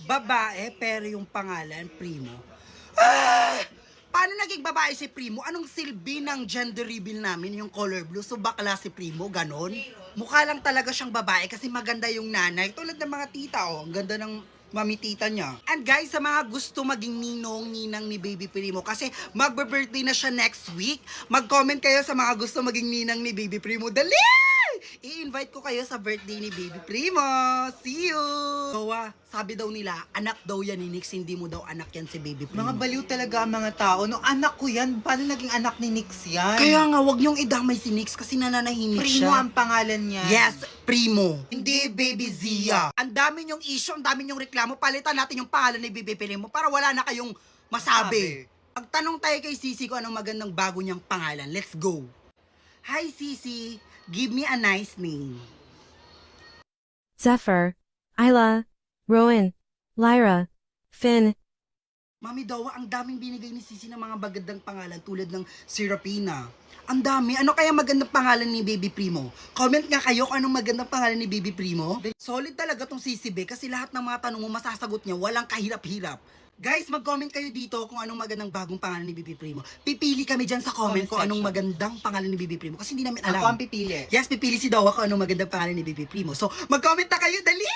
Babae, pero yung pangalan, Primo. Ah! Paano naging babae si Primo? Anong silbi ng gender reveal namin, yung color blue? So bakla si Primo, ganon? Mukha lang talaga siyang babae kasi maganda yung nanay. Tulad ng mga tita, oh. Ang ganda ng mami tita niya. And guys, sa mga gusto maging ninong-ninang ni Baby Primo, kasi magbe-birthday na siya next week, mag-comment kayo sa mga gusto maging ninang ni Baby Primo. Dali! I-invite ko kayo sa birthday ni Baby Primo. See you! Jowa, sabi daw nila, anak daw yan ni Nix, hindi mo daw anak yan si Baby Primo. Mga baliw talaga ang mga tao. No, anak ko yan. Paano naging anak ni Nix yan? Kaya nga, wag niyong idamay si Nix kasi nananahimik Primo siya. ang pangalan niya. Yes, Primo. Hindi Baby Zia. Ang dami niyong issue, ang dami niyong reklamo. Palitan natin yung pangalan ni Baby Primo para wala na kayong masabi. Pagtanong tayo kay Sisi kung anong magandang bago niyang pangalan. Let's go. Hi Sisi, give me a nice name. Zephyr, Isla, Rowan, Lyra, Finn, Mami Dawa, ang daming binigay ni Sisi ng mga magandang pangalan tulad ng Serapina. Ang dami. Ano kaya magandang pangalan ni Baby Primo? Comment nga kayo kung anong magandang pangalan ni Baby Primo. Solid talaga tong Sisi Be kasi lahat ng mga tanong mo masasagot niya, walang kahirap-hirap. Guys, mag-comment kayo dito kung anong magandang bagong pangalan ni Baby Primo. Pipili kami dyan sa comment kung anong magandang pangalan ni Baby Primo kasi hindi namin alam. Ako ang pipili. Yes, pipili si Dawa kung anong magandang pangalan ni Baby Primo. So, mag-comment na kayo, dali!